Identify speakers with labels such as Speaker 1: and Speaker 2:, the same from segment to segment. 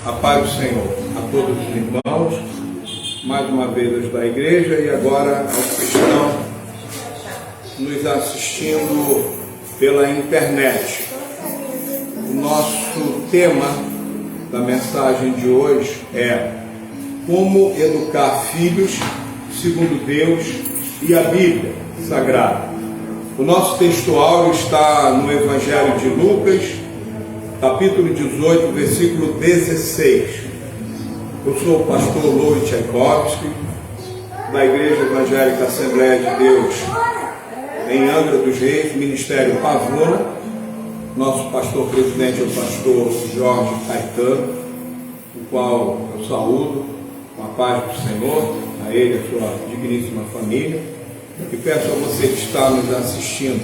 Speaker 1: A paz do Senhor a todos os irmãos, mais uma vez os da igreja e agora aos que estão nos assistindo pela internet. O nosso tema da mensagem de hoje é como educar filhos segundo Deus e a Bíblia Sagrada. O nosso textual está no Evangelho de Lucas, capítulo 18, versículo 16. Eu sou o pastor Louis Tchaikovsky, da Igreja Evangélica Assembleia de Deus, em Angra dos Reis, Ministério Pavuna. Nosso pastor presidente é o pastor Jorge Caetano, o qual eu saúdo com a paz do Senhor, a ele e a sua digníssima família. E peço a você que está nos assistindo,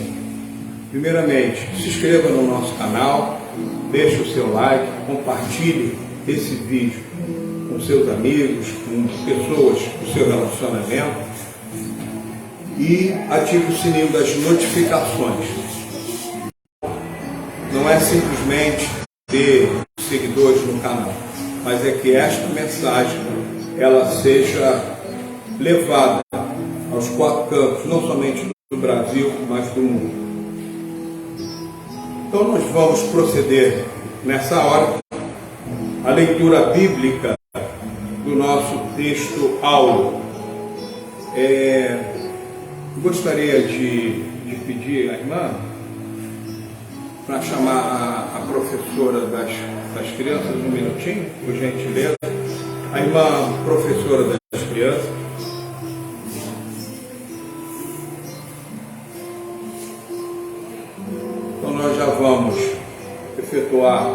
Speaker 1: primeiramente, se inscreva no nosso canal, deixe o seu like, compartilhe esse vídeo com seus amigos, com pessoas do seu relacionamento e ative o sininho das notificações. Não é simplesmente ter seguidores no canal, mas é que esta mensagem ela seja levada aos quatro cantos, não somente do Brasil, mas do mundo. Então nós vamos proceder nessa hora a leitura bíblica do nosso texto áureo. Gostaria de pedir à irmã para chamar a professora das crianças um minutinho, por gentileza. A irmã professora das crianças. Então nós já vamos efetuar,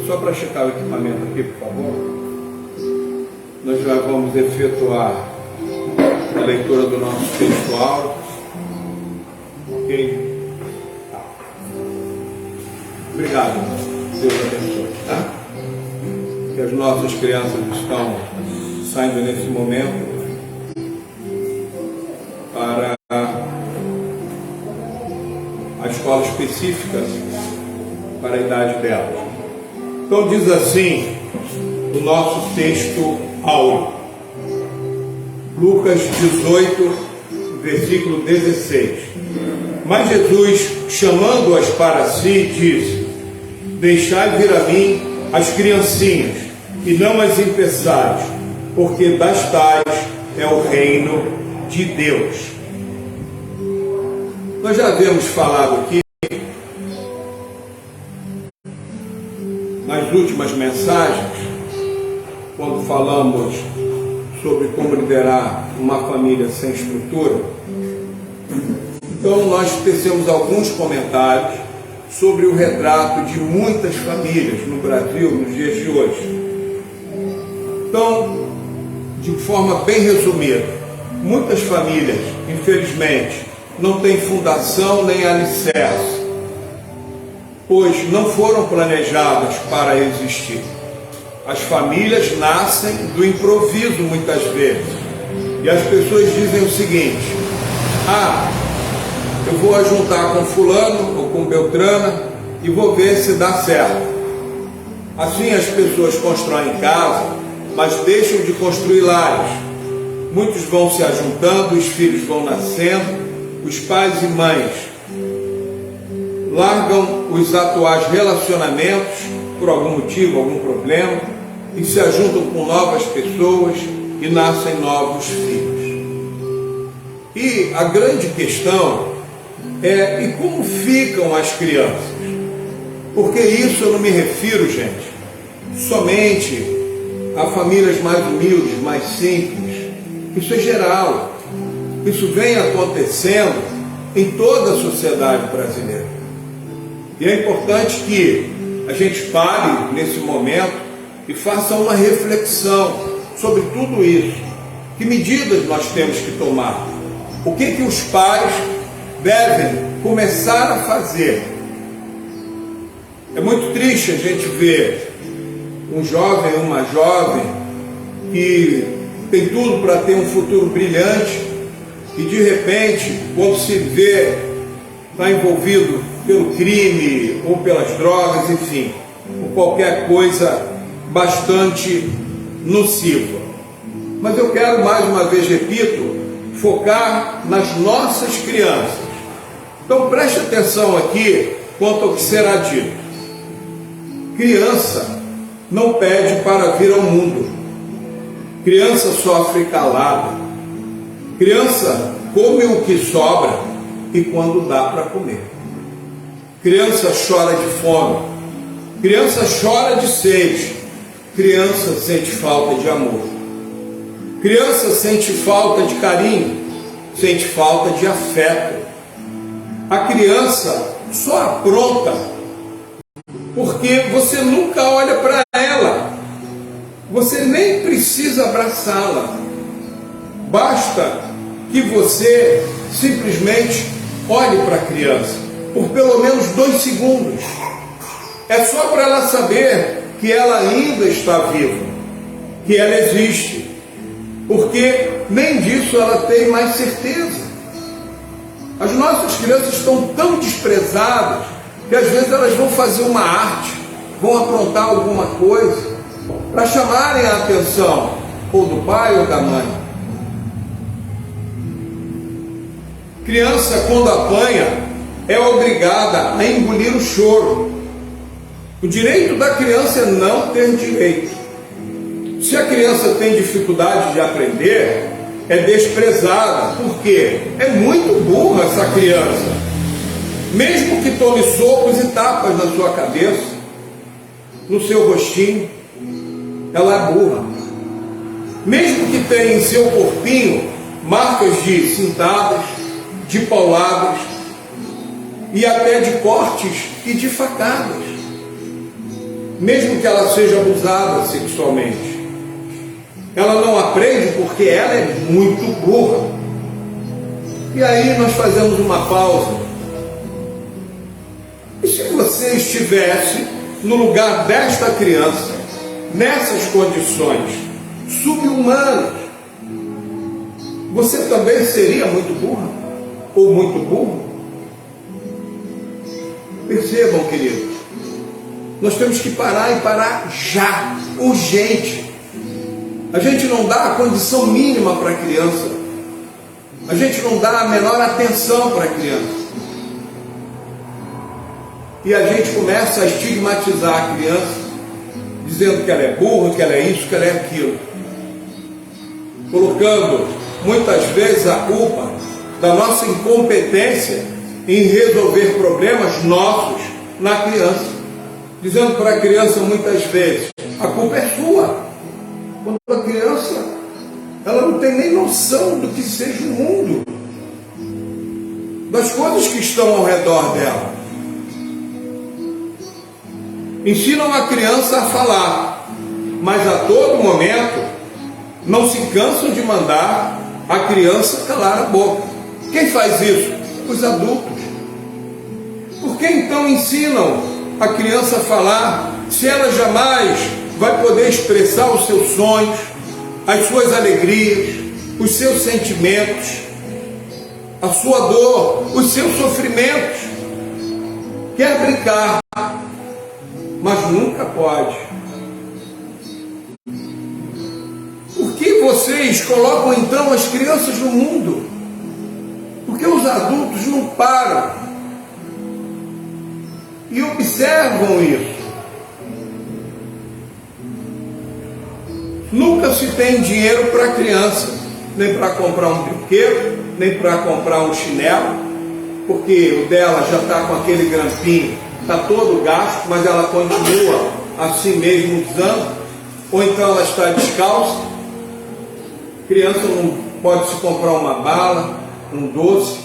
Speaker 1: só para checar o equipamento aqui, por favor. Nós já vamos efetuar a leitura do nosso textual. Ok? Tá. Obrigado, irmão. Deus abençoe, tá? Que as nossas crianças estão saindo nesse momento para a escola específica para a idade delas. Então diz assim o nosso texto áureo, Lucas 18, versículo 16. Mas Jesus, chamando-as para si, disse: deixai vir a mim as criancinhas, e não as impeçais, porque das tais é o reino de Deus. Nós já havíamos falado aqui nas últimas mensagens, quando falamos sobre como liderar uma família sem estrutura. Então nós tecemos alguns comentários sobre o retrato de muitas famílias no Brasil nos dias de hoje. Então, de forma bem resumida, muitas famílias, infelizmente, não têm fundação nem alicerce, pois não foram planejadas para existir. As famílias nascem do improviso muitas vezes, e as pessoas dizem o seguinte: eu vou ajuntar com fulano ou com Beltrana e vou ver se dá certo. Assim as pessoas constroem casa, mas deixam de construir lares. Muitos vão se ajuntando, os filhos vão nascendo, os pais e mães largam os atuais relacionamentos por algum motivo, algum problema, e se ajuntam com novas pessoas e nascem novos filhos. E a grande questão é: e como ficam as crianças? Porque isso eu não me refiro, gente, somente a famílias mais humildes, mais simples. Isso é geral. Isso vem acontecendo em toda a sociedade brasileira. E é importante que a gente pare nesse momento e faça uma reflexão sobre tudo isso. Que medidas nós temos que tomar? O que os pais devem começar a fazer? É muito triste a gente ver um jovem, uma jovem que tem tudo para ter um futuro brilhante e de repente, quando se vê, está envolvido pelo crime ou pelas drogas, enfim, ou qualquer coisa bastante nociva. Mas eu quero, mais uma vez, repito, focar nas nossas crianças. Então preste atenção aqui quanto ao que será dito. Criança não pede para vir ao mundo. Criança sofre calada. Criança come o que sobra e quando dá para comer. Criança chora de fome. Criança chora de sede. Criança sente falta de amor. Criança sente falta de carinho. Sente falta de afeto. A criança só apronta porque você nunca olha para ela. Você nem precisa abraçá-la. Basta que você simplesmente olhe para a criança por pelo menos 2 segundos. É só para ela saber que ela ainda está viva, que ela existe, porque nem disso ela tem mais certeza. As nossas crianças estão tão desprezadas que às vezes elas vão fazer uma arte, vão aprontar alguma coisa para chamarem a atenção ou do pai ou da mãe. Criança, quando apanha, é obrigada a engolir o choro. O direito da criança é não ter direito. Se a criança tem dificuldade de aprender, é desprezada, porque é muito burra essa criança. Mesmo que tome socos e tapas na sua cabeça, no seu rostinho, ela é burra. Mesmo que tenha em seu corpinho marcas de cintadas, de pauladas e até de cortes e de facadas. Mesmo que ela seja abusada sexualmente, ela não aprende porque ela é muito burra. E aí nós fazemos uma pausa. E se você estivesse no lugar desta criança, nessas condições sub-humanas, você também seria muito burra? Ou muito burro? Percebam, queridos, nós temos que parar e parar já, urgente. A gente não dá a condição mínima para a criança. A gente não dá a menor atenção para a criança. E a gente começa a estigmatizar a criança, dizendo que ela é burra, que ela é isso, que ela é aquilo. Colocando, muitas vezes, a culpa da nossa incompetência em resolver problemas nossos na criança. Dizendo para a criança, muitas vezes, a culpa é sua. Quando a criança, ela não tem nem noção do que seja o mundo, das coisas que estão ao redor dela. Ensinam a criança a falar, mas a todo momento não se cansam de mandar a criança calar a boca. Quem faz isso? Os adultos. Por que então ensinam a criança a falar, se ela jamais vai poder expressar os seus sonhos, as suas alegrias, os seus sentimentos, a sua dor, os seus sofrimentos? Quer brincar, mas nunca pode. Por que vocês colocam então as crianças no mundo? Porque os adultos não param e observam isso. Nunca se tem dinheiro para a criança, nem para comprar um brinquedo, nem para comprar um chinelo, porque o dela já está com aquele grampinho, está todo gasto, mas ela continua assim mesmo usando, ou então ela está descalça. Criança não pode se comprar uma bala, um doce.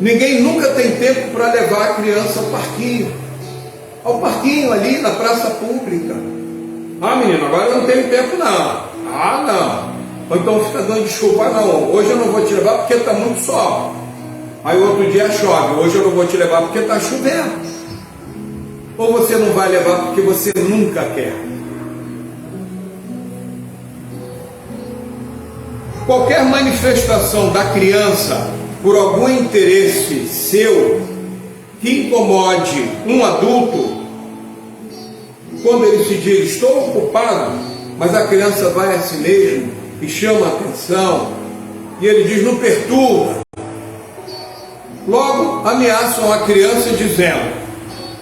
Speaker 1: Ninguém nunca tem tempo para levar a criança ao parquinho ali na praça pública. Ah, menino, agora eu não tenho tempo não. Ah, não. Ou então fica dando desculpa, não, hoje eu não vou te levar porque está muito sol. Aí outro dia chove, hoje eu não vou te levar porque está chovendo. Ou você não vai levar porque você nunca quer. Qualquer manifestação da criança por algum interesse seu que incomode um adulto quando ele se diz, estou ocupado, mas a criança vai a si mesmo e chama a atenção, e ele diz, não perturba. Logo ameaçam a criança dizendo,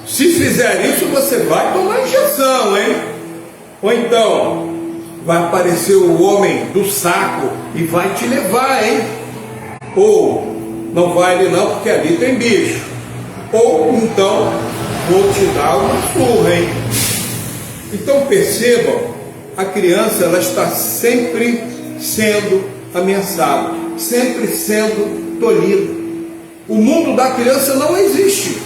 Speaker 1: se fizer isso você vai tomar injeção, hein? Ou então, vai aparecer o homem do saco e vai te levar, hein? Ou, não vai ali não, porque ali tem bicho. Ou, então, vou te dar uma surra, hein? Então, percebam, a criança, ela está sempre sendo ameaçada, sempre sendo tolhida. O mundo da criança não existe.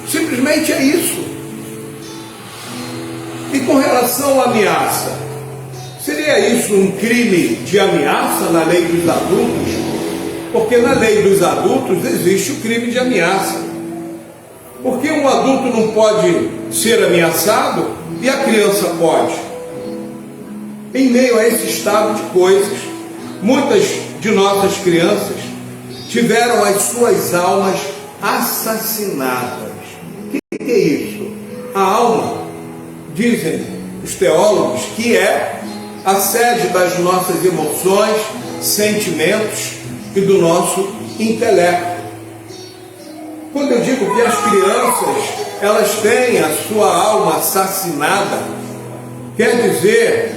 Speaker 1: Simplesmente é isso. E com relação à ameaça, seria isso um crime de ameaça na lei dos adultos? Porque na lei dos adultos existe o crime de ameaça. Porque um adulto não pode ser ameaçado e a criança pode. Em meio a esse estado de coisas, muitas de nossas crianças tiveram as suas almas assassinadas. O que é isso? A alma, dizem os teólogos, que é a sede das nossas emoções, sentimentos e do nosso intelecto. Quando eu digo que as crianças, elas têm a sua alma assassinada, quer dizer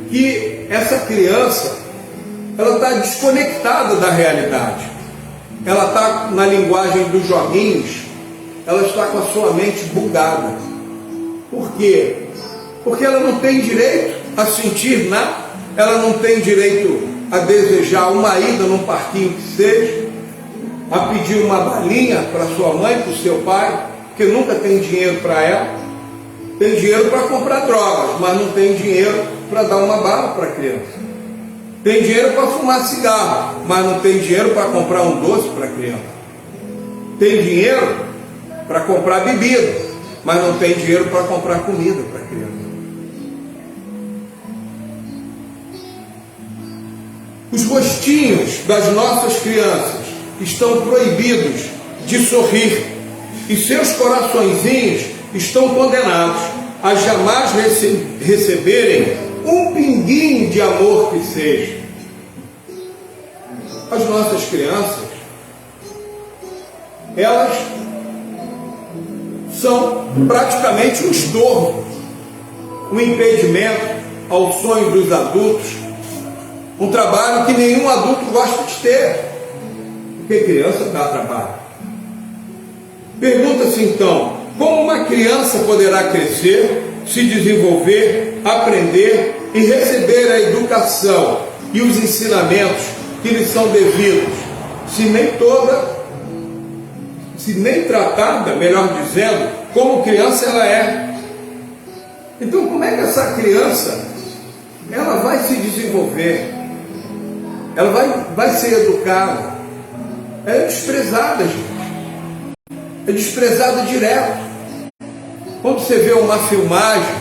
Speaker 1: que essa criança, ela está desconectada da realidade. Ela está, na linguagem dos joguinhos, ela está com a sua mente bugada. Por quê? Porque ela não tem direito a sentir nada, ela não tem direito a desejar uma ida num parquinho que seja, a pedir uma balinha para sua mãe, para o seu pai, que nunca tem dinheiro para ela. Tem dinheiro para comprar drogas, mas não tem dinheiro para dar uma bala para a criança. Tem dinheiro para fumar cigarro, mas não tem dinheiro para comprar um doce para a criança. Tem dinheiro para comprar bebida, mas não tem dinheiro para comprar comida para a criança. Os rostinhos das nossas crianças estão proibidos de sorrir e seus coraçõezinhos estão condenados a jamais receberem um pinguinho de amor que seja. As nossas crianças, elas são praticamente um estorvo, um impedimento ao sonho dos adultos, um trabalho que nenhum adulto gosta de ter, porque criança dá trabalho. Pergunta-se então, como uma criança poderá crescer, se desenvolver, aprender e receber a educação e os ensinamentos que lhe são devidos, se nem tratada, melhor dizendo, como criança ela é? Então, como é que essa criança ela vai se desenvolver? Ela vai ser educada? Ela é desprezada, gente. É desprezada direto. Quando você vê uma filmagem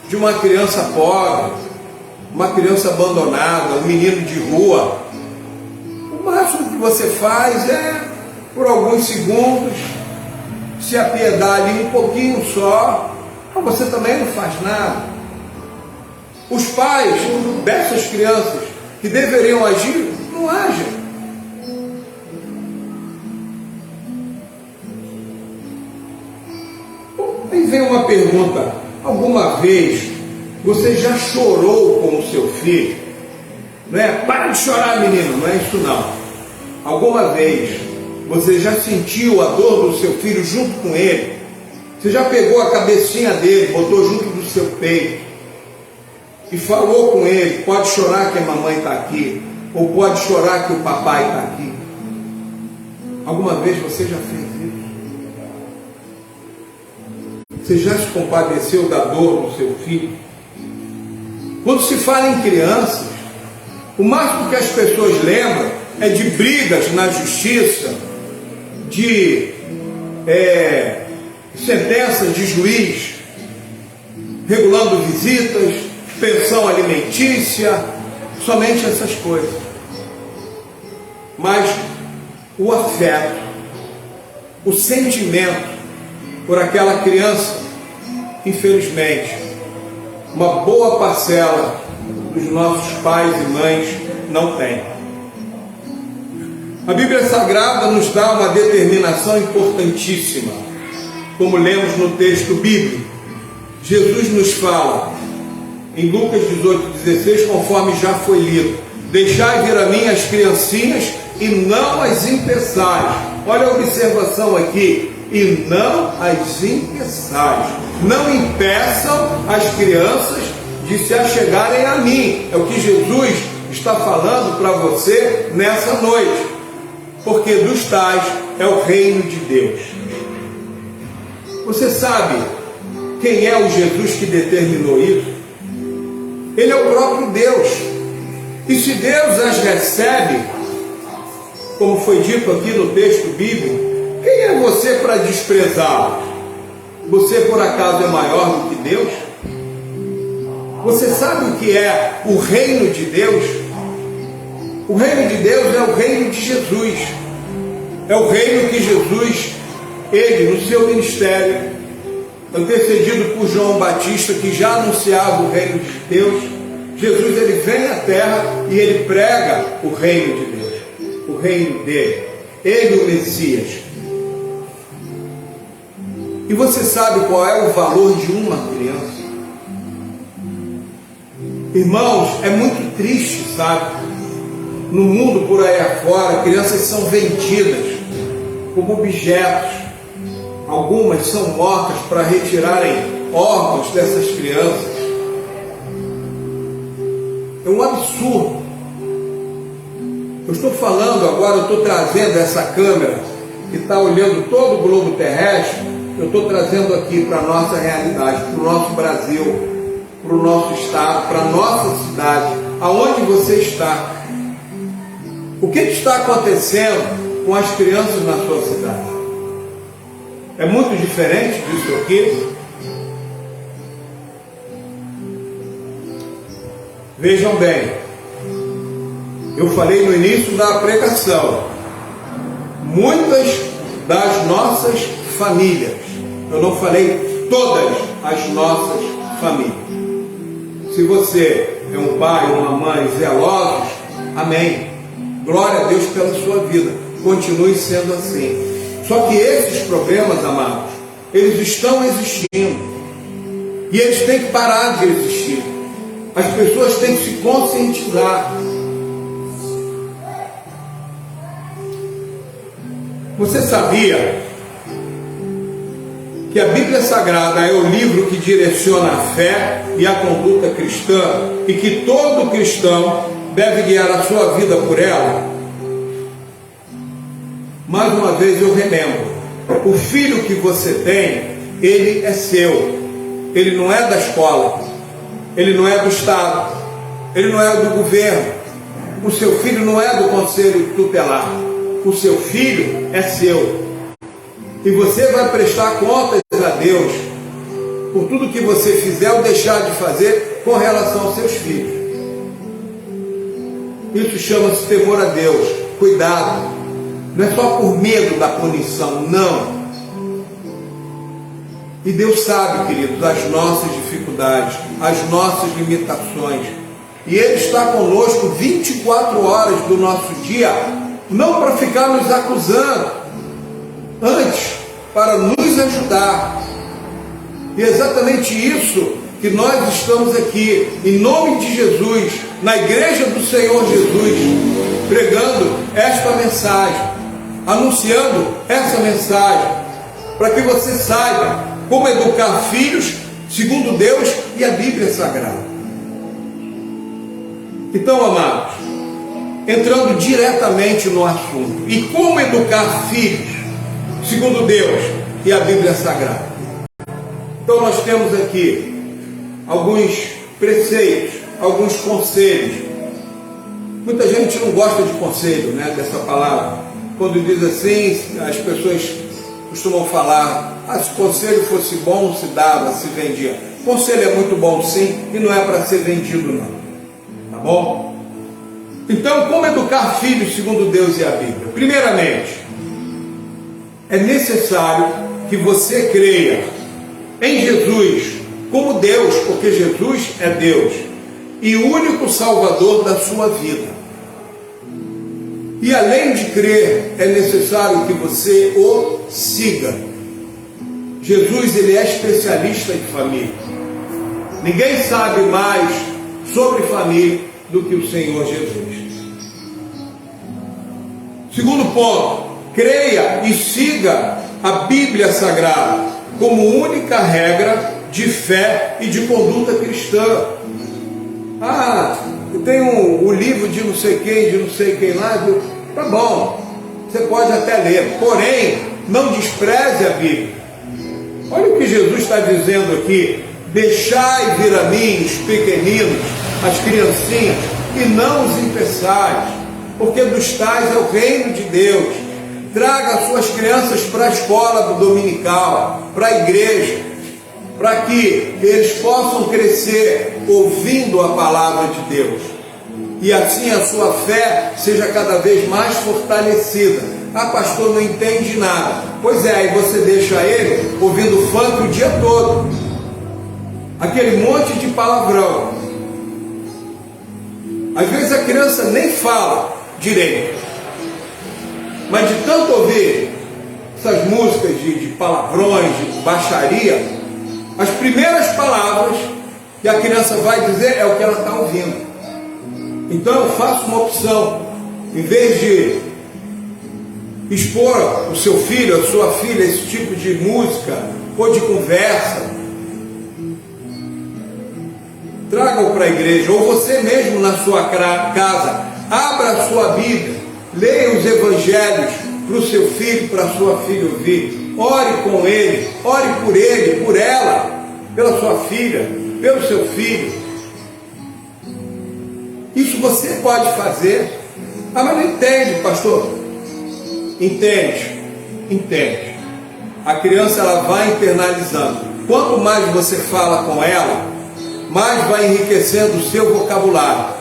Speaker 1: de uma criança pobre, uma criança abandonada, um menino de rua, o máximo que você faz é, por alguns segundos, se apiedar ali um pouquinho só, mas você também não faz nada. Os pais dessas crianças que deveriam agir, não agem. Aí vem uma pergunta: alguma vez você já chorou com o seu filho? Não é? Para de chorar, menino, não é isso não. Alguma vez você já sentiu a dor do seu filho junto com ele? Você já pegou a cabecinha dele, botou junto do seu peito e falou com ele: pode chorar que a mamãe está aqui, ou pode chorar que o papai está aqui? Alguma vez você já fez isso? Você já se compadeceu da dor do seu filho? Quando se fala em crianças, o máximo que as pessoas lembram é de brigas na justiça, de sentenças de juiz regulando visitas, pensão alimentícia, somente essas coisas. Mas o afeto, o sentimento por aquela criança, infelizmente, uma boa parcela dos nossos pais e mães não tem. A Bíblia Sagrada nos dá uma determinação importantíssima, como lemos no texto bíblico. Jesus nos fala, em Lucas 18:16, conforme já foi lido: deixai vir a mim as criancinhas e não as impeçais. Olha a observação aqui: e não as impeçais. Não impeçam as crianças de se achegarem a mim. É o que Jesus está falando para você nessa noite. Porque dos tais é o reino de Deus. Você sabe quem é o Jesus que determinou isso? Ele é o próprio Deus. E se Deus as recebe, como foi dito aqui no texto bíblico, quem é você para desprezá-las? Você por acaso é maior do que Deus? Você sabe o que é o reino de Deus? O reino de Deus é o reino de Jesus. É o reino que Jesus, ele no seu ministério, antecedido por João Batista, que já anunciava o reino de Deus, Jesus ele vem à terra e ele prega o reino de Deus, o reino dele, ele o Messias. E você sabe qual é o valor de uma criança? Irmãos, é muito triste, sabe? No mundo por aí afora, crianças são vendidas como objetos. Algumas são mortas para retirarem órgãos dessas crianças. É um absurdo. Eu estou falando agora, eu estou trazendo essa câmera que está olhando todo o globo terrestre, eu estou trazendo aqui para a nossa realidade, para o nosso Brasil, para o nosso estado, para a nossa cidade, aonde você está. O que está acontecendo com as crianças na sua cidade? É muito diferente disso aqui? Vejam bem, eu falei no início da pregação, muitas das nossas famílias, eu não falei todas as nossas famílias. Se você é um pai ou uma mãe zelosos, amém. Glória a Deus pela sua vida. Continue sendo assim. Só que esses problemas, amados, eles estão existindo. E eles têm que parar de existir. As pessoas têm que se conscientizar. Você sabia que a Bíblia Sagrada é o livro que direciona a fé e a conduta cristã, e que todo cristão deve guiar a sua vida por ela? Mais uma vez eu relembro, o filho que você tem, ele é seu, ele não é da escola, ele não é do Estado, ele não é do governo, o seu filho não é do conselho tutelar, o seu filho é seu, e você vai prestar contas a Deus por tudo que você fizer ou deixar de fazer com relação aos seus filhos. Isso chama-se temor a Deus. Cuidado, não é só por medo da punição, não. E Deus sabe, queridos, as nossas dificuldades, as nossas limitações, e Ele está conosco 24 horas do nosso dia, não para ficar nos acusando, antes para nos ajudar. E é exatamente isso que nós estamos aqui, em nome de Jesus, na igreja do Senhor Jesus, pregando esta mensagem, anunciando essa mensagem, para que você saiba como educar filhos segundo Deus e a Bíblia Sagrada. Então, amados, entrando diretamente no assunto, e como educar filhos segundo Deus e a Bíblia Sagrada. Então nós temos aqui alguns preceitos, alguns conselhos. Muita gente não gosta de conselho, né, dessa palavra. Quando diz assim, as pessoas costumam falar: se conselho fosse bom, se dava, se vendia. Conselho é muito bom sim, e não é para ser vendido não. Tá bom? Então, como educar filhos segundo Deus e a Bíblia? Primeiramente, é necessário que você creia em Jesus como Deus, porque Jesus é Deus e o único Salvador da sua vida. E além de crer, é necessário que você o siga. Jesus, ele é especialista em família. Ninguém sabe mais sobre família do que o Senhor Jesus. Segundo ponto, creia e siga a Bíblia Sagrada como única regra de fé e de conduta cristã. Eu tenho o livro de não sei quem lá, tá bom, você pode até ler, porém, não despreze a Bíblia. Olha o que Jesus está dizendo aqui: deixai vir a mim os pequeninos, as criancinhas, e não os impeçais, porque dos tais é o reino de Deus. Traga suas crianças para a escola dominical, para a igreja, para que eles possam crescer ouvindo a palavra de Deus, e assim a sua fé seja cada vez mais fortalecida. Pastor, não entende nada. Pois é, aí você deixa ele ouvindo funk o dia todo, aquele monte de palavrão. Às vezes a criança nem fala direito, mas de tanto ouvir essas músicas de palavrões, de baixaria, as primeiras palavras que a criança vai dizer é o que ela está ouvindo. Então eu faço uma opção: em vez de expor o seu filho, a sua filha, esse tipo de música ou de conversa, traga-o para a igreja, ou você mesmo na sua casa, abra a sua Bíblia, leia os evangelhos para o seu filho, para a sua filha ouvir, ore com ele, ore por ele, por ela, pela sua filha, pelo seu filho. Isso você pode fazer. Mas não entende, pastor? Entende. A criança, ela vai internalizando. Quanto mais você fala com ela, mais vai enriquecendo o seu vocabulário.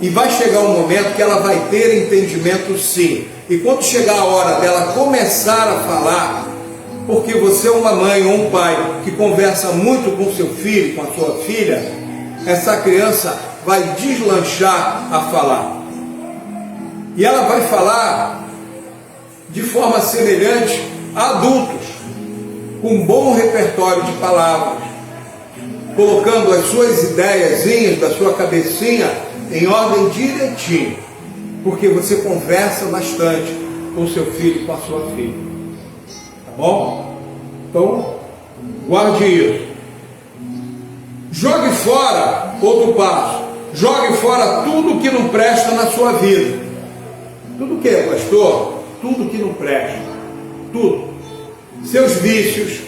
Speaker 1: E vai chegar um momento que ela vai ter entendimento, sim. E quando chegar a hora dela começar a falar, porque você é uma mãe ou um pai que conversa muito com seu filho, com a sua filha, essa criança vai deslanchar a falar. E ela vai falar de forma semelhante a adultos, com um bom repertório de palavras, colocando as suas ideiazinhas da sua cabecinha em ordem direitinho, porque você conversa bastante com seu filho e com a sua filha. Tá bom? Então, guarde isso. Jogue fora, outro passo, jogue fora tudo que não presta na sua vida. Tudo o que, pastor? Tudo que não presta. Tudo. Seus vícios,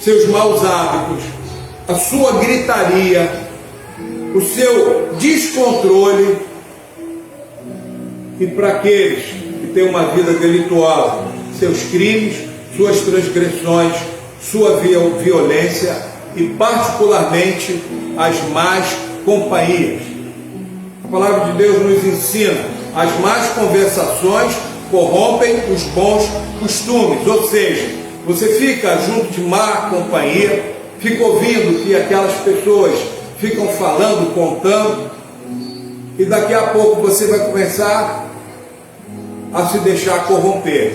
Speaker 1: seus maus hábitos, a sua gritaria, o seu descontrole. E para aqueles que têm uma vida delituosa, seus crimes, suas transgressões, sua violência e particularmente as más companhias. A palavra de Deus nos ensina: as más conversações corrompem os bons costumes. Ou seja, você fica junto de má companhia, fica ouvindo que aquelas pessoas ficam falando, contando, e daqui a pouco você vai começar a se deixar corromper.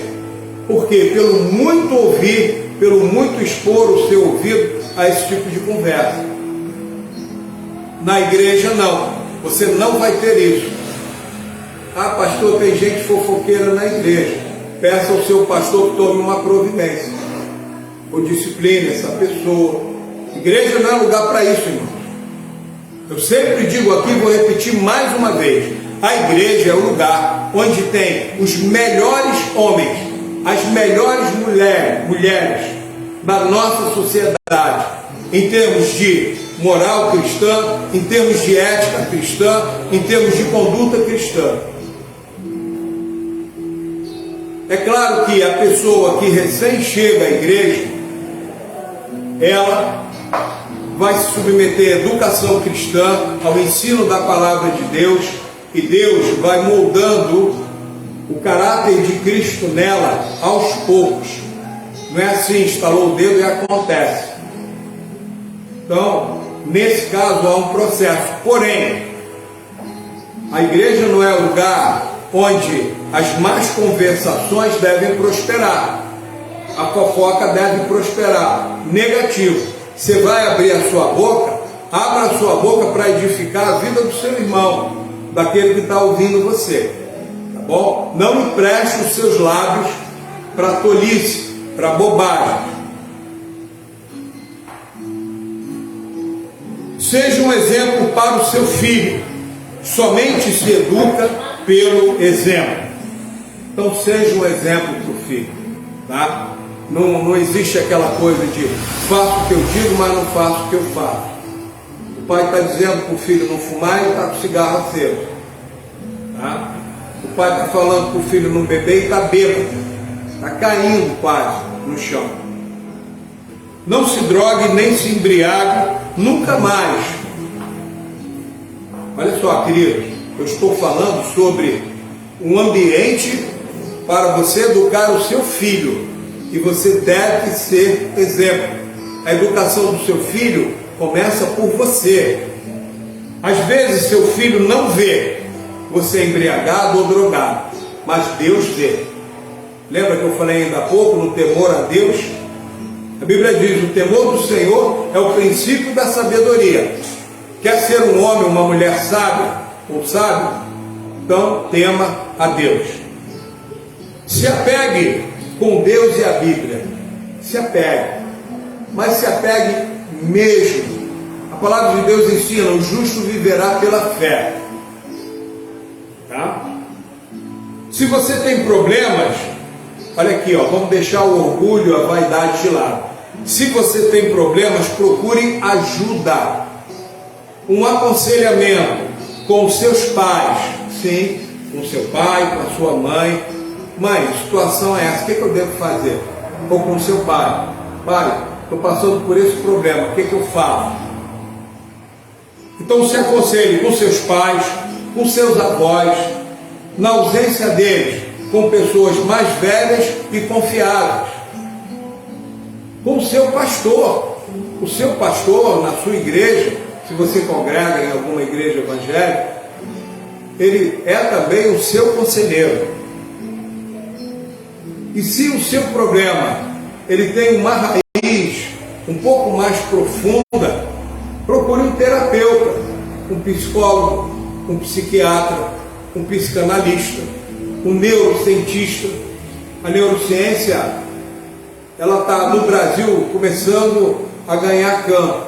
Speaker 1: Por quê? Pelo muito ouvir, pelo muito expor o seu ouvido a esse tipo de conversa. Na igreja não, você não vai ter isso. Pastor, tem gente fofoqueira na igreja. Peça ao seu pastor que tome uma providência, ou discipline essa pessoa. Igreja não é lugar para isso, irmão. Eu sempre digo aqui, vou repetir mais uma vez: a igreja é o lugar onde tem os melhores homens, as melhores mulheres da nossa sociedade, em termos de moral cristã, em termos de ética cristã, em termos de conduta cristã. É claro que a pessoa que recém chega à igreja, ela vai se submeter à educação cristã, ao ensino da palavra de Deus, e Deus vai moldando o caráter de Cristo nela aos poucos. Não é assim, instalou o dedo e acontece. Então, nesse caso há um processo. Porém, a igreja não é o lugar onde as más conversações devem prosperar. A fofoca deve prosperar. Negativo. Você vai abrir a sua boca, abra a sua boca para edificar a vida do seu irmão, daquele que está ouvindo você. Tá bom? Não empreste os seus lábios para tolice, para bobagem. Seja um exemplo para o seu filho. Somente se educa pelo exemplo. Então seja um exemplo para o filho, tá? Não existe aquela coisa de faço o que eu digo, mas não faço o que eu faço. O pai está dizendo para o filho não fumar e está com o cigarro aceso, tá? O pai está falando para o filho não beber e está bêbado, está caindo quase no chão. Não se drogue nem se embriague nunca mais. Olha só, queridos, eu estou falando sobre um ambiente para você educar o seu filho, e você deve ser exemplo. A educação do seu filho começa por você. Às vezes seu filho não vê você embriagado ou drogado, mas Deus vê. Lembra que eu falei ainda há pouco no temor a Deus? A Bíblia diz: o temor do Senhor é o princípio da sabedoria. Quer ser um homem, uma mulher sábia ou sábio? Então tema a Deus. Se apegue com Deus e a Bíblia. Se apegue, mas se apegue mesmo. A palavra de Deus ensina: o justo viverá pela fé. Tá? Se você tem problemas, olha aqui, ó, vamos deixar o orgulho, a vaidade de lado. Se você tem problemas, procure ajuda, um aconselhamento com os seus pais. Sim, com seu pai, com a sua mãe. Mãe, a situação é essa, o que eu devo fazer? Ou com o seu pai: pai, estou passando por esse problema, o que eu faço? Então se aconselhe com seus pais, com seus avós, na ausência deles, com pessoas mais velhas e confiáveis, com o seu pastor. O seu pastor na sua igreja, se você congrega em alguma igreja evangélica, ele é também o seu conselheiro. E se o seu problema ele tem uma raiz um pouco mais profunda, procure um terapeuta, um psicólogo, um psiquiatra, um psicanalista, um neurocientista. A neurociência, ela está no Brasil começando a ganhar campo.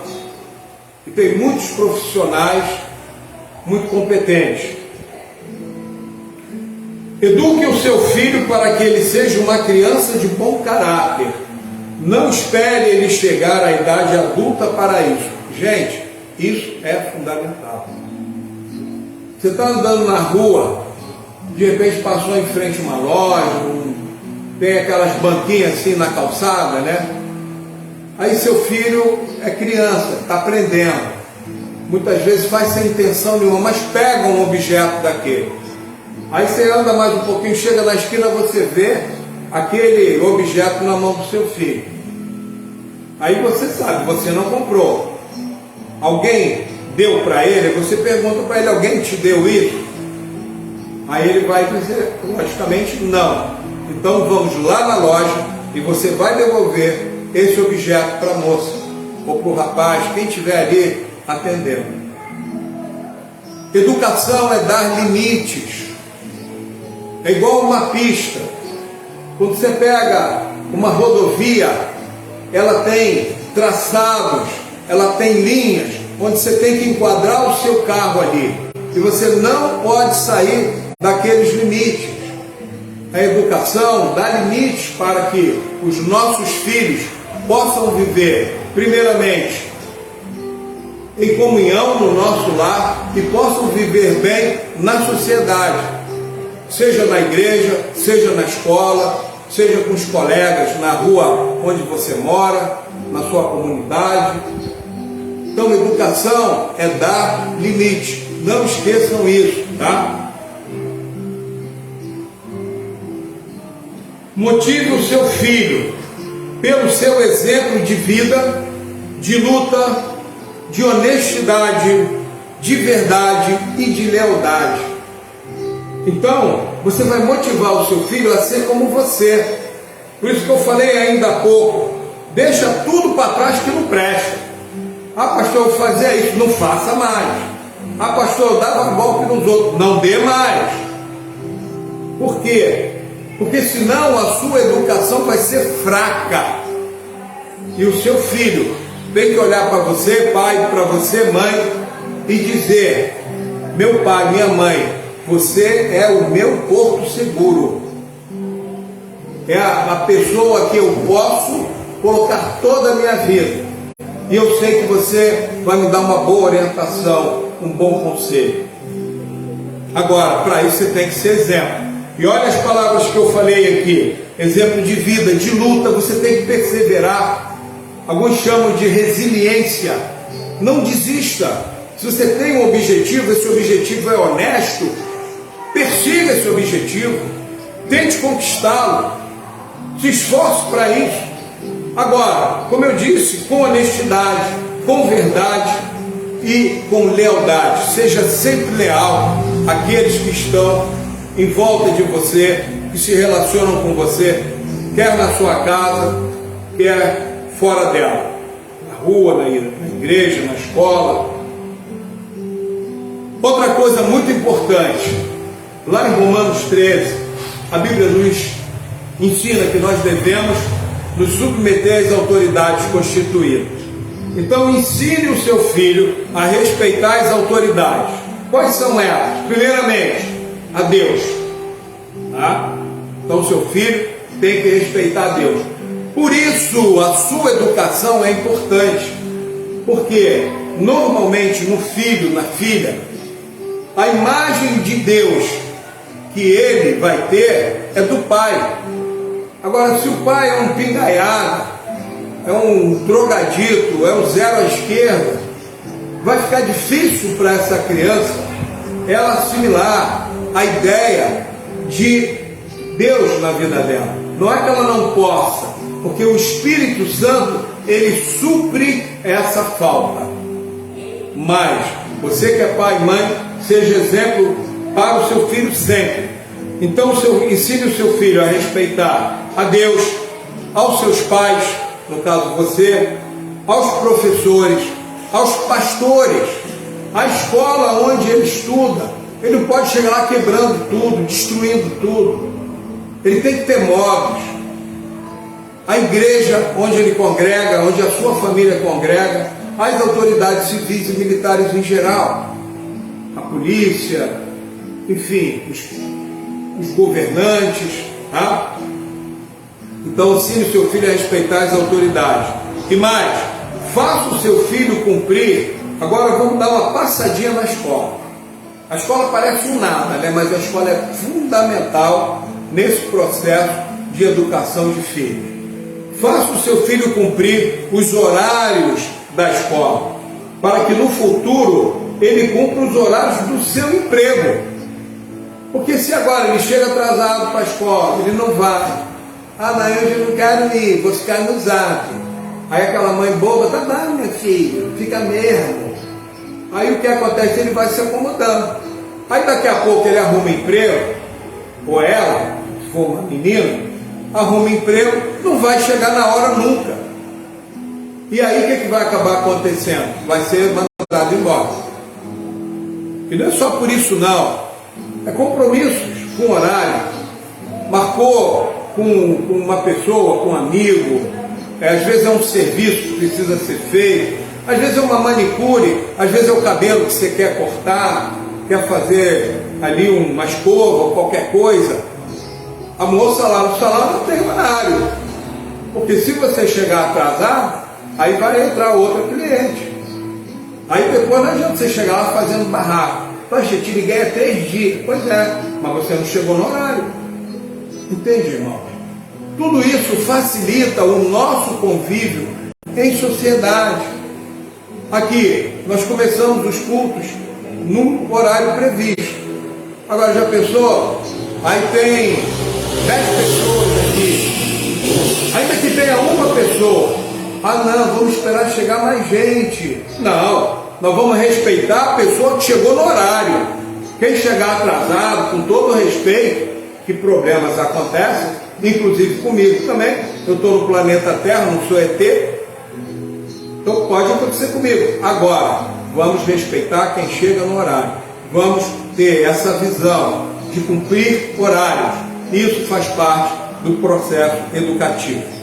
Speaker 1: E tem muitos profissionais muito competentes. Eduque o seu filho para que ele seja uma criança de bom caráter. Não espere ele chegar à idade adulta para isso. Gente, isso é fundamental. Você está andando na rua, de repente passou em frente a uma loja, tem aquelas banquinhas assim na calçada, né? Aí seu filho é criança, está aprendendo. Muitas vezes faz sem intenção nenhuma, mas pega um objeto daquele. Aí você anda mais um pouquinho, chega na esquina, você vê aquele objeto na mão do seu filho. Aí você sabe, você não comprou. Alguém deu para ele, você pergunta para ele: alguém te deu isso? Aí ele vai dizer, logicamente, não. Então vamos lá na loja e você vai devolver esse objeto para a moça ou para o rapaz, quem estiver ali atendendo. Educação é dar limites. É igual uma pista. Quando você pega uma rodovia, ela tem traçados, ela tem linhas, onde você tem que enquadrar o seu carro ali. E você não pode sair daqueles limites. A educação dá limites para que os nossos filhos possam viver, primeiramente, em comunhão no nosso lar e possam viver bem na sociedade, seja na igreja, seja na escola, seja com os colegas na rua onde você mora, na sua comunidade. Então, educação é dar limite. Não esqueçam isso, tá? Motive o seu filho pelo seu exemplo de vida, de luta, de honestidade, de verdade e de lealdade. Então, você vai motivar o seu filho a ser como você. Por isso que eu falei ainda há pouco, deixa tudo para trás que não presta. Ah, pastor, eu fazia isso, não faça mais. Ah, pastor, eu dava golpe nos outros, não dê mais. Por quê? Porque senão a sua educação vai ser fraca. E o seu filho tem que olhar para você, pai, para você, mãe, e dizer: meu pai, minha mãe, você é o meu porto seguro. É a pessoa que eu posso colocar toda a minha vida. E eu sei que você vai me dar uma boa orientação, um bom conselho. Agora, para isso você tem que ser exemplo. E olha as palavras que eu falei aqui. Exemplo de vida, de luta, você tem que perseverar. Alguns chamam de resiliência. Não desista. Se você tem um objetivo, esse objetivo é honesto, persiga esse objetivo. Tente conquistá-lo. Se esforce para isso. Agora, como eu disse, com honestidade, com verdade e com lealdade. Seja sempre leal àqueles que estão em volta de você, que se relacionam com você, quer na sua casa, quer fora dela, na rua, na igreja, na escola. Outra coisa muito importante, lá em Romanos 13, a Bíblia nos ensina que nós devemos nos submeter às autoridades constituídas. Então ensine o seu filho a respeitar as autoridades. Quais são elas? Primeiramente, a Deus. Tá? Então o seu filho tem que respeitar a Deus. Por isso a sua educação é importante. Porque normalmente no filho, na filha, a imagem de Deus que ele vai ter é do pai. Agora, se o pai é um pingaiado, é um drogadito, é um zero à esquerda, vai ficar difícil para essa criança ela assimilar a ideia de Deus na vida dela. Não é que ela não possa, porque o Espírito Santo, ele supre essa falta. Mas, você que é pai e mãe, seja exemplo para o seu filho sempre. Então ensine o seu filho a respeitar a Deus, aos seus pais, no caso você, aos professores, aos pastores, à escola onde ele estuda. Ele não pode chegar lá quebrando tudo, destruindo tudo. Ele tem que ter móveis. A igreja onde ele congrega, onde a sua família congrega, as autoridades civis e militares em geral, a polícia, enfim, os governantes, tá? Então ensine o seu filho a respeitar as autoridades. E mais, faça o seu filho cumprir. Agora vamos dar uma passadinha na escola. A escola parece um nada, né? Mas a escola é fundamental nesse processo de educação de filho. Faça o seu filho cumprir os horários da escola, para que no futuro ele cumpra os horários do seu emprego. Porque se agora ele chega atrasado para a escola, ele não vai. Ah, não, eu não quero ir, vou ficar no zap. Aí aquela mãe boba, tá bom, minha filha, fica mesmo. Aí o que acontece? Ele vai se acomodando. Aí daqui a pouco ele arruma emprego, ou ela, se for uma menina, arruma emprego, não vai chegar na hora nunca. E aí o que vai acabar acontecendo? Vai ser mandado embora. E não é só por isso não. É compromissos com horário. Marcou com uma pessoa, com um amigo, às vezes é um serviço que precisa ser feito, às vezes é uma manicure, às vezes é o cabelo que você quer cortar, quer fazer ali uma escova ou qualquer coisa. A moça lá no salão não tem horário, porque se você chegar atrasado, aí vai entrar outra cliente. Aí depois não adianta você chegar lá fazendo barraco. Poxa, eu te liguei há 3 dias. Pois é, mas você não chegou no horário. Entende, irmão? Tudo isso facilita o nosso convívio em sociedade. Aqui, nós começamos os cultos no horário previsto. Agora, já pensou? Aí tem 10 pessoas aqui. Ainda que tenha uma pessoa Ah não, vamos esperar chegar mais gente. Não, nós vamos respeitar a pessoa que chegou no horário. Quem chegar atrasado, com todo respeito, que problemas acontecem, inclusive comigo também. Eu estou no planeta Terra, não sou ET. Então pode acontecer comigo. Agora, vamos respeitar quem chega no horário. Vamos ter essa visão de cumprir horários. Isso faz parte do processo educativo.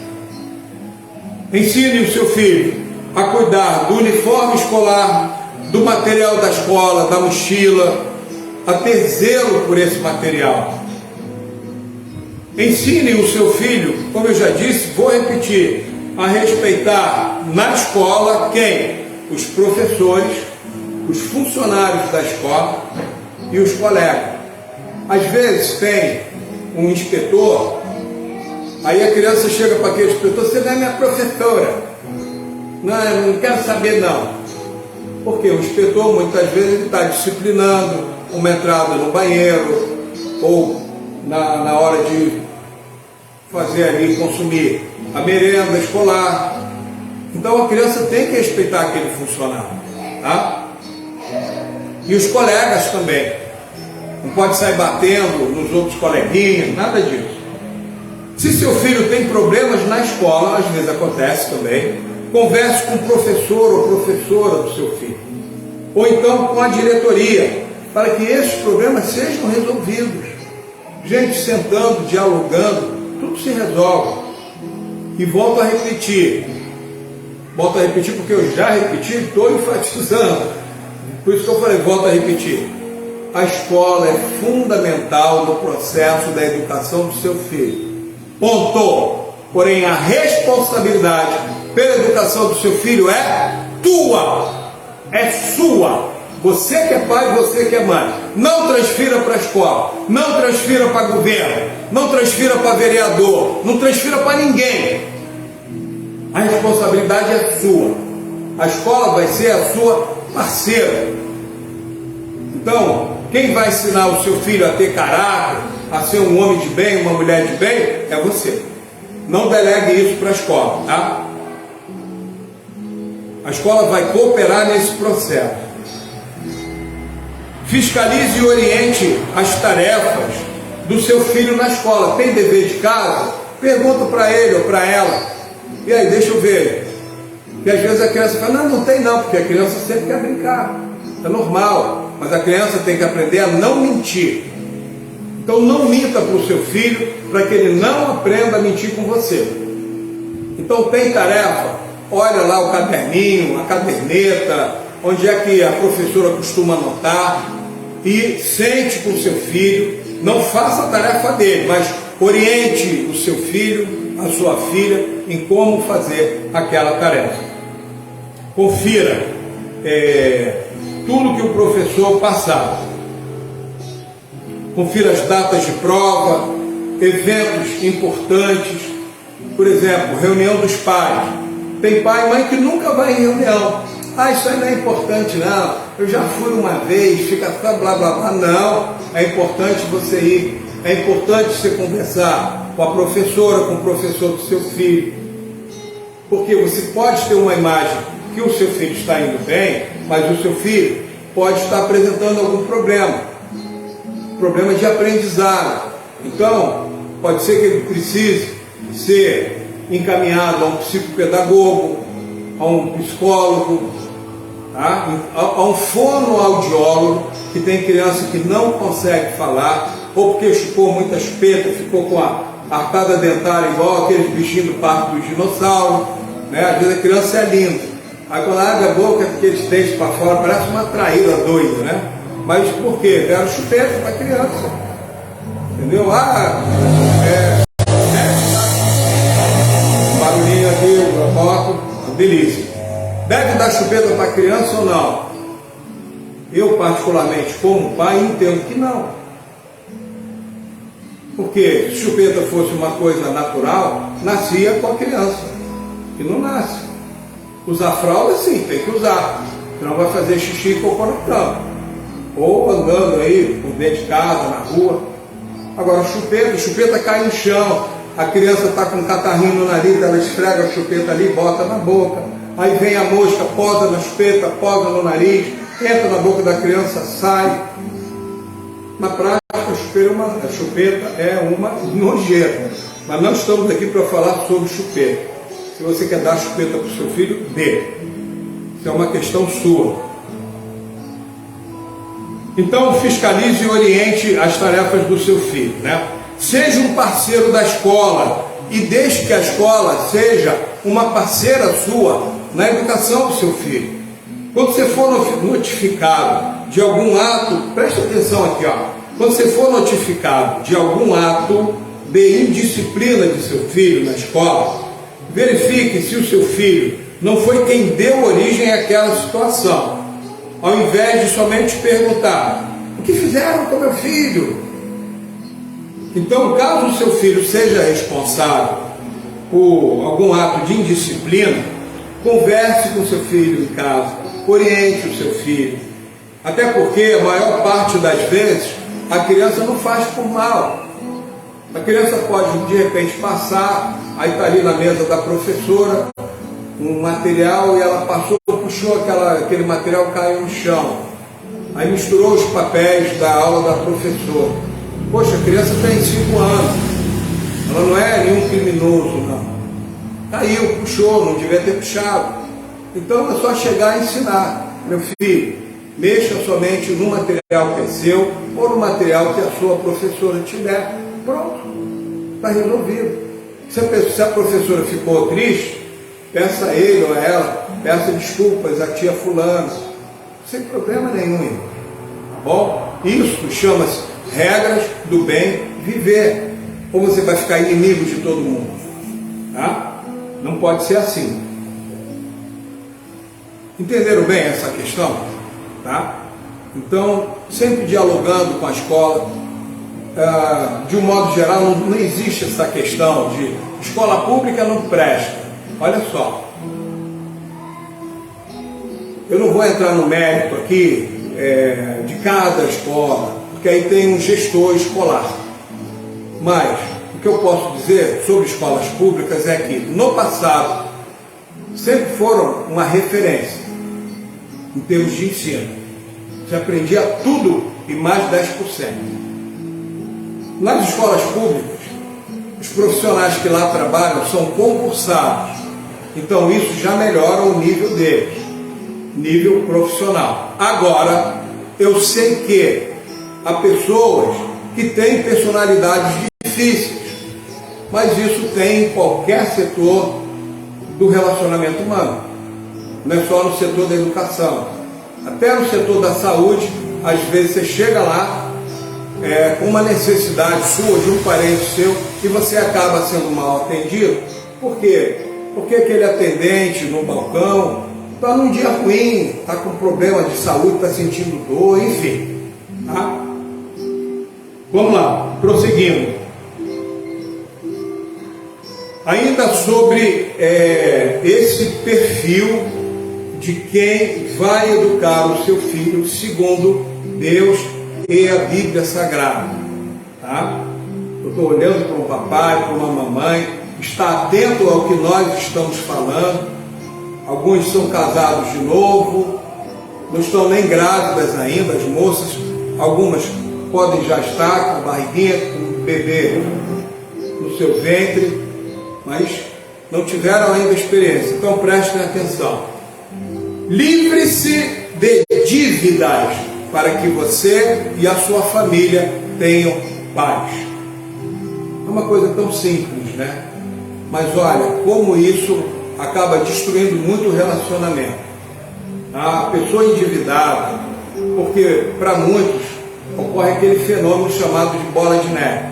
Speaker 1: Ensine o seu filho a cuidar do uniforme escolar, do material da escola, da mochila, a ter zelo por esse material. Ensine o seu filho, como eu já disse, vou repetir, a respeitar na escola quem? Os professores, os funcionários da escola e os colegas. Às vezes tem um inspetor, aí a criança chega para aquele inspetor, você não é minha professora. Não, eu não quero saber não. Porque o inspetor muitas vezes ele está disciplinando uma entrada no banheiro, ou na hora de fazer ali, consumir a merenda escolar. Então a criança tem que respeitar aquele funcionário, tá? E os colegas também. Não pode sair batendo nos outros coleguinhas, nada disso. Se seu filho tem problemas na escola, às vezes acontece também, converse com o professor ou professora do seu filho. Ou então com a diretoria, para que esses problemas sejam resolvidos. Gente sentando, dialogando, tudo se resolve. E volto a repetir porque eu já repeti, estou enfatizando. Por isso que eu falei, volto a repetir. A escola é fundamental no processo da educação do seu filho. Ponto. Porém, a responsabilidade pela educação do seu filho é tua, é sua. Você que é pai, você que é mãe. Não transfira para a escola, não transfira para governo, não transfira para vereador, não transfira para ninguém. A responsabilidade é sua. A escola vai ser a sua parceira. Então, quem vai ensinar o seu filho a ter caráter, a ser um homem de bem, uma mulher de bem, é você. Não delegue isso para a escola, tá? A escola vai cooperar nesse processo. Fiscalize e oriente as tarefas do seu filho na escola. Tem dever de casa? Pergunta para ele ou para ela. E aí, deixa eu ver. E às vezes a criança fala, não tem não, porque a criança sempre quer brincar. É normal. Mas a criança tem que aprender a não mentir. Então não minta para o seu filho, para que ele não aprenda a mentir com você. Então tem tarefa, olha lá o caderninho, a caderneta, onde é que a professora costuma anotar, e sente com o seu filho, não faça a tarefa dele, mas oriente o seu filho, a sua filha, em como fazer aquela tarefa. Confira tudo que o professor passar. Confira as datas de prova, eventos importantes, por exemplo, reunião dos pais. Tem pai e mãe que nunca vai em reunião. Isso aí não é importante não, eu já fui uma vez, fica só blá blá blá. Não, é importante você ir, é importante você conversar com a professora, com o professor do seu filho. Porque você pode ter uma imagem que o seu filho está indo bem, mas o seu filho pode estar apresentando algum problema de aprendizado. Então, pode ser que ele precise ser encaminhado a um psicopedagogo, a um psicólogo, tá? A um fonoaudiólogo, que tem criança que não consegue falar, ou porque chupou muita espeta, ficou com a arcada dentária igual aqueles bichinhos do parque do dinossauro, né? Às vezes a criança é linda, aí quando abre a boca, aqueles dentes para fora, parece uma traíra doida, né? Mas por quê? Deram chupeta para a criança, entendeu? Barulhinho aqui, a moto, delícia. Deve dar chupeta para a criança ou não? Eu, particularmente, como pai, entendo que não. Porque se chupeta fosse uma coisa natural, nascia com a criança. E não nasce. Usar fralda, sim, tem que usar. Senão vai fazer xixi e cocô na cama. Ou andando aí por dentro de casa, na rua. Agora, chupeta cai no chão, A criança está com um catarrinho no nariz, ela esfrega a chupeta ali, bota na boca. Aí vem a mosca, posa na chupeta, posa no nariz, entra na boca da criança, sai. Na prática, a chupeta é uma nojeira. Mas não estamos aqui para falar sobre chupeta. Se você quer dar chupeta para o seu filho, dê. Isso é uma questão sua. Então, fiscalize e oriente as tarefas do seu filho, né? Seja um parceiro da escola e deixe que a escola seja uma parceira sua na educação do seu filho. Quando você for notificado de algum ato, preste atenção aqui, ó. Quando você for notificado de algum ato de indisciplina de seu filho na escola, verifique se o seu filho não foi quem deu origem àquela situação. Ao invés de somente perguntar: o que fizeram com meu filho? Então, caso o seu filho seja responsável por algum ato de indisciplina, converse com seu filho em casa, oriente o seu filho. Até porque a maior parte das vezes a criança não faz por mal. A criança pode de repente passar, aí está ali na mesa da professora um material e ela passou, puxou aquele material, caiu no chão. Aí misturou os papéis da aula da professora. Poxa, a criança tem 5 anos, ela não é nenhum criminoso, não. Caiu, puxou, não devia ter puxado. Então é só chegar e ensinar: meu filho, mexa somente no material que é seu ou no material que a sua professora te der. Pronto, está resolvido. Se a professora ficou triste, peça a ele ou a ela, peça desculpas à tia fulana, sem problema nenhum, tá bom? Isso chama-se regras do bem viver. Ou você vai ficar inimigo de todo mundo, tá? Não pode ser assim. Entenderam bem essa questão? Tá? Então, sempre dialogando com a escola. De um modo geral, não existe essa questão de escola pública não presta. Olha só, eu não vou entrar no mérito aqui de cada escola, porque aí tem um gestor escolar. Mas o que eu posso dizer sobre escolas públicas é que no passado sempre foram uma referência em termos de ensino. Você aprendia tudo e mais 10%. Nas escolas públicas, os profissionais que lá trabalham são concursados. Então isso já melhora o nível deles, nível profissional. Agora, eu sei que há pessoas que têm personalidades difíceis, mas isso tem em qualquer setor do relacionamento humano. Não é só no setor da educação. Até no setor da saúde, às vezes você chega lá com uma necessidade sua, de um parente seu, e você acaba sendo mal atendido. Por quê? Porque aquele atendente no balcão está num dia ruim, está com problema de saúde, está sentindo dor, enfim. Tá? Vamos lá, prosseguindo. Ainda sobre esse perfil de quem vai educar o seu filho segundo Deus e a Bíblia Sagrada. Tá? Eu estou olhando para um papai, para uma mamãe, está atento ao que nós estamos falando. Alguns são casados de novo, não estão nem grávidas ainda, as moças, algumas podem já estar com a barriguinha, com o bebê no seu ventre, mas não tiveram ainda experiência. Então prestem atenção. Livre-se de dívidas para que você e a sua família tenham paz. É uma coisa tão simples, né? Mas olha, como isso acaba destruindo muito o relacionamento. A pessoa endividada, porque para muitos ocorre aquele fenômeno chamado de bola de neve.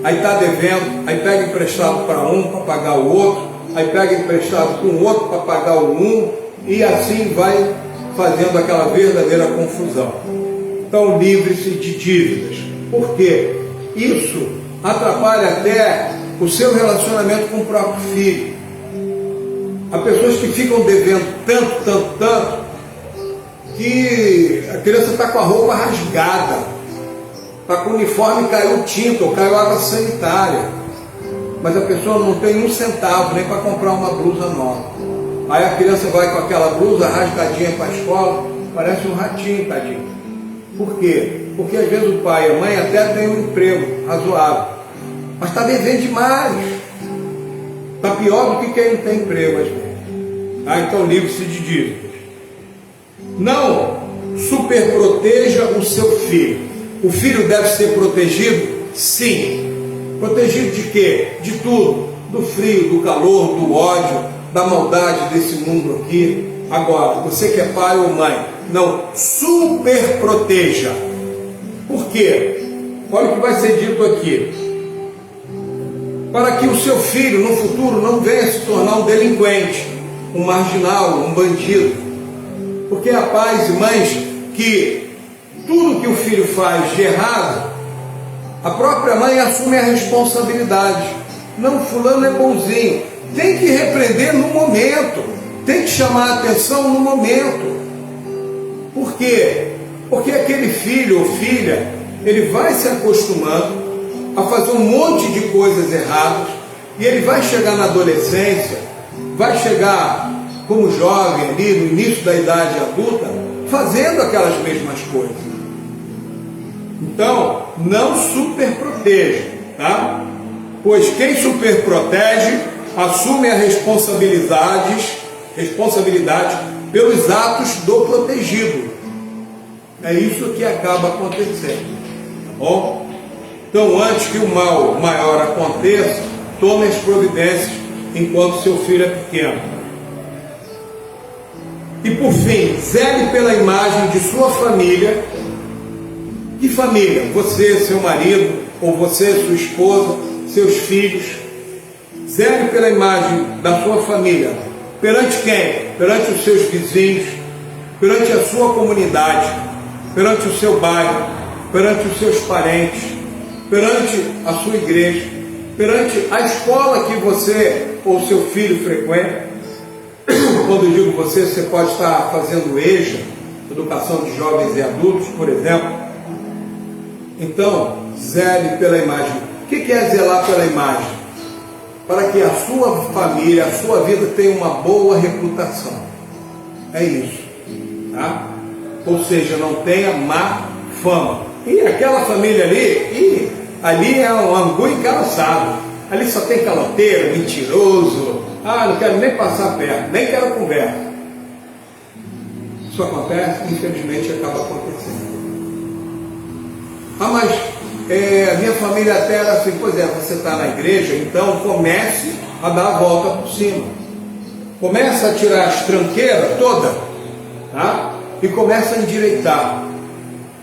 Speaker 1: Aí está devendo, aí pega emprestado para um para pagar o outro, aí pega emprestado com o outro para pagar o um, e assim vai fazendo aquela verdadeira confusão. Então, livre-se de dívidas. Por quê? Isso atrapalha até o seu relacionamento com o próprio filho. Há pessoas que ficam devendo tanto, que a criança está com a roupa rasgada, está com o uniforme, caiu tinta ou caiu água sanitária. mas a pessoa não tem um centavo nem para comprar uma blusa nova. Aí a criança vai com aquela blusa rasgadinha para a escola, parece um ratinho, tadinho. Por quê? Porque às vezes o pai e a mãe até têm um emprego razoável, mas está devendo demais. Está pior do que quem não tem emprego às vezes. Então livre-se de dívidas. Não superproteja o seu filho. O filho deve ser protegido? Sim. Protegido de quê? De tudo. Do frio, do calor, do ódio, da maldade desse mundo aqui. Agora, você que é pai ou mãe, não superproteja. Por quê? Olha o que vai ser dito aqui. Para que o seu filho no futuro não venha se tornar um delinquente, um marginal, um bandido. Porque há pais e mães que tudo que o filho faz de errado, a própria mãe assume a responsabilidade. Não, fulano é bonzinho. Tem que repreender no momento. Tem que chamar a atenção no momento. Por quê? Porque aquele filho ou filha, ele vai se acostumando a fazer um monte de coisas erradas, e ele vai chegar na adolescência, vai chegar como jovem ali, no início da idade adulta, fazendo aquelas mesmas coisas. Então, não superproteja, tá? Pois quem superprotege assume a responsabilidade pelos atos do protegido. É isso que acaba acontecendo, tá bom? Então, antes que o mal maior aconteça, tome as providências enquanto seu filho é pequeno. E por fim, zele pela imagem de sua família. Que família? Você, seu marido, ou você, sua esposa, seus filhos. Zele pela imagem da sua família. Perante quem? Perante os seus vizinhos, perante a sua comunidade, perante o seu bairro, perante os seus parentes, perante a sua igreja, perante a escola que você ou seu filho frequenta. Quando eu digo você, você pode estar fazendo EJA, Educação de Jovens e Adultos, por exemplo. Então, zele pela imagem. O que é zelar pela imagem? Para que a sua família, a sua vida tenha uma boa reputação. É isso, tá? Ou seja, não tenha má fama. E aquela família ali é um angu encaraçado. Ali só tem caloteiro, mentiroso. Não quero nem passar perto, nem quero conversa. Isso acontece, infelizmente acaba acontecendo. Mas minha família até era assim, pois é, você está na igreja, então comece a dar a volta por cima. Começa a tirar as tranqueiras todas, tá? E começa a endireitar.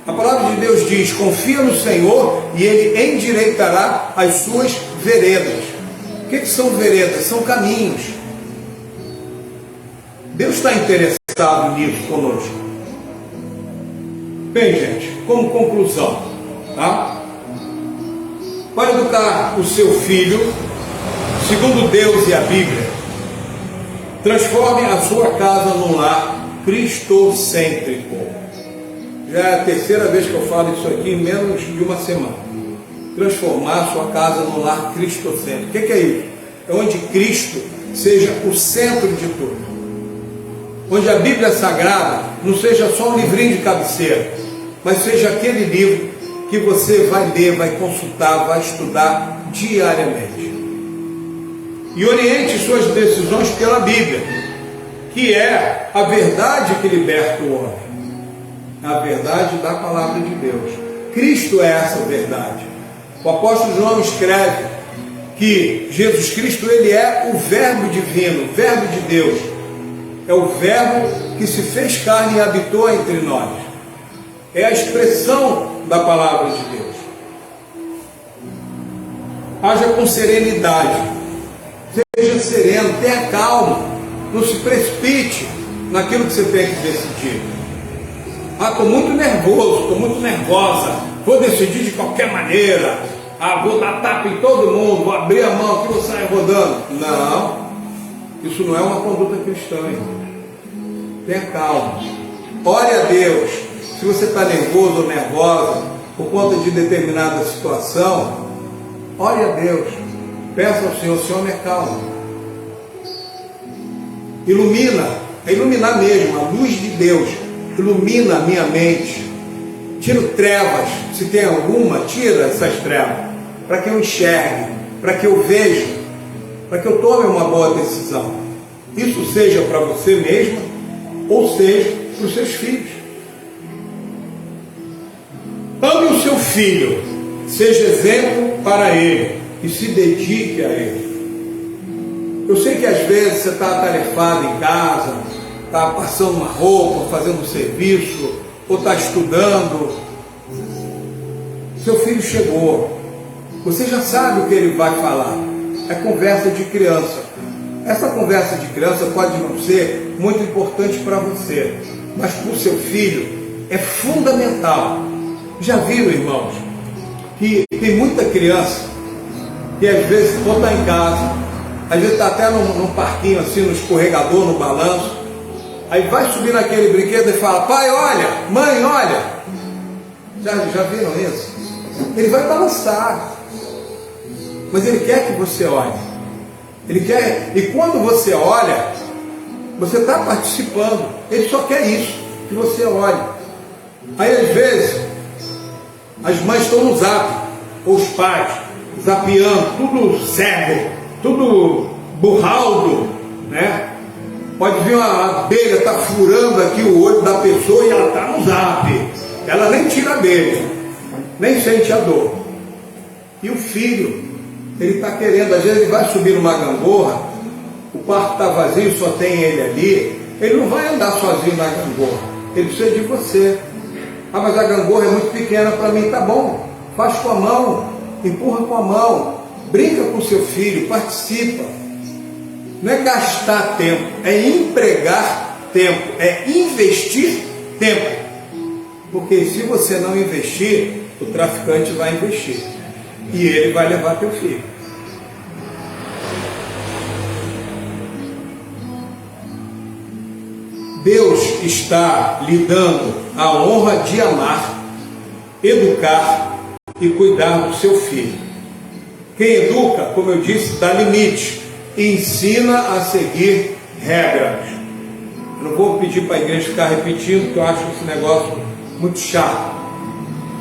Speaker 1: A palavra de Deus diz: confia no Senhor e Ele endireitará as suas veredas. O que são veredas? São caminhos. Deus está interessado nisso conosco. Bem, gente, como conclusão, tá? Para educar o seu filho, segundo Deus e a Bíblia, transforme a sua casa num lar cristocêntrico. Já é a terceira vez que eu falo isso aqui em menos de uma semana. Transformar a sua casa num lar cristocêntrico. O que é isso? É onde Cristo seja o centro de tudo. Onde a Bíblia Sagrada não seja só um livrinho de cabeceira, mas seja aquele livro que você vai ler, vai consultar, vai estudar diariamente. E oriente suas decisões pela Bíblia, que é a verdade que liberta o homem. A verdade da palavra de Deus. Cristo é essa verdade. O apóstolo João escreve que Jesus Cristo, ele é o verbo divino, o verbo de Deus. É o verbo que se fez carne e habitou entre nós. É a expressão da palavra de Deus. Haja com serenidade. Seja sereno, tenha calma. Não se precipite naquilo que você tem que decidir. Estou muito nervoso, estou muito nervosa. Vou decidir de qualquer maneira. Vou dar tapa em todo mundo, vou abrir a mão aqui, vou sair rodando. Não, isso não é uma conduta cristã, irmão. Tenha calma. Ore a Deus. Se você está nervoso ou nervosa por conta de determinada situação, ore a Deus. Peça ao Senhor, Senhor, me acalma. Ilumina, é iluminar mesmo, a luz de Deus, ilumina a minha mente. Tira trevas, se tem alguma, tira essas trevas, para que eu enxergue, para que eu veja, para que eu tome uma boa decisão. Isso seja para você mesmo, ou seja para os seus filhos. Ame o seu filho, seja exemplo para ele e se dedique a ele. Eu sei que às vezes você está atarefado em casa, está passando uma roupa, fazendo um serviço, ou está estudando. Seu filho chegou, você já sabe o que ele vai falar. É conversa de criança. Essa conversa de criança pode não ser muito importante para você, mas para o seu filho é fundamental. Já viram, irmãos, que tem muita criança que às vezes ou está em casa, às vezes está até num parquinho assim, no escorregador, no balanço, aí vai subir naquele brinquedo e fala: pai, olha, mãe, olha. Já viram isso? Ele vai balançar, mas ele quer que você olhe. Ele quer, e quando você olha, você está participando. Ele só quer isso, que você olhe. Aí às vezes as mães estão no zap, ou os pais, zapeando, tudo cego, tudo burraldo, né? Pode vir uma abelha, está furando aqui o olho da pessoa e ela está no zap. Ela nem tira a abelha, nem sente a dor. E o filho, ele está querendo, às vezes ele vai subir numa gangorra, o quarto está vazio, só tem ele ali, ele não vai andar sozinho na gangorra, ele precisa de você. Ah, mas a gangorra é muito pequena para mim. Tá bom, faz com a mão, empurra com a mão, brinca com seu filho, participa. Não é gastar tempo, é empregar tempo, é investir tempo. Porque se você não investir, o traficante vai investir e ele vai levar teu filho. Deus está lhe dando a honra de amar, educar e cuidar do seu filho. Quem educa, como eu disse, dá limite, ensina a seguir regras. Eu não vou pedir para a igreja ficar repetindo, porque eu acho esse negócio muito chato.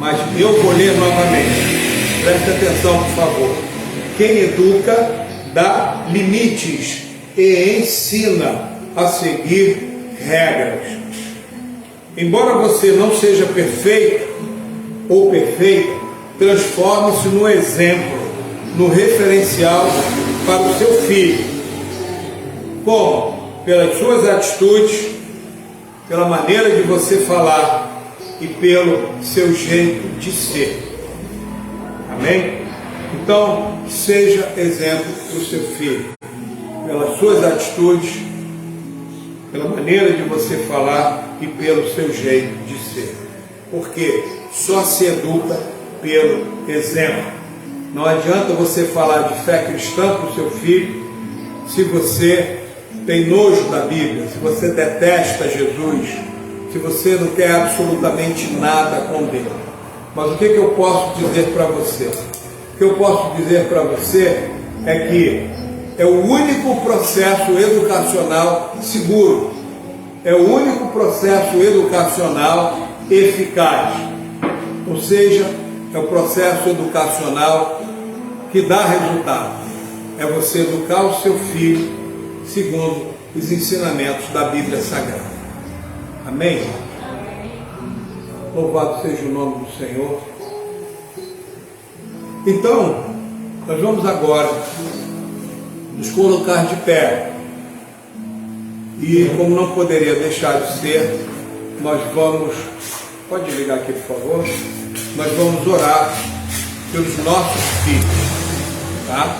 Speaker 1: Mas eu vou ler novamente. Preste atenção, por favor. Quem educa dá limites e ensina a seguir regras. Embora você não seja perfeito ou perfeita, transforme-se no exemplo, no referencial para o seu filho. Como? Pelas suas atitudes, pela maneira de você falar e pelo seu jeito de ser. Amém? Então, seja exemplo para o seu filho, pelas suas atitudes, pela maneira de você falar e pelo seu jeito de ser. Porque só se educa pelo exemplo. Não adianta você falar de fé cristã para o seu filho se você tem nojo da Bíblia, se você detesta Jesus, se você não quer absolutamente nada com Deus. Mas o que eu posso dizer para você? O que eu posso dizer para você é que é o único processo educacional seguro, é o único processo educacional eficaz. Ou seja, é o processo educacional que dá resultado. É você educar o seu filho segundo os ensinamentos da Bíblia Sagrada. Amém? Louvado seja o nome do Senhor. Então, nós vamos agora nos colocar de pé. E como não poderia deixar de ser, nós vamos, pode ligar aqui por favor, nós vamos orar pelos nossos filhos, tá?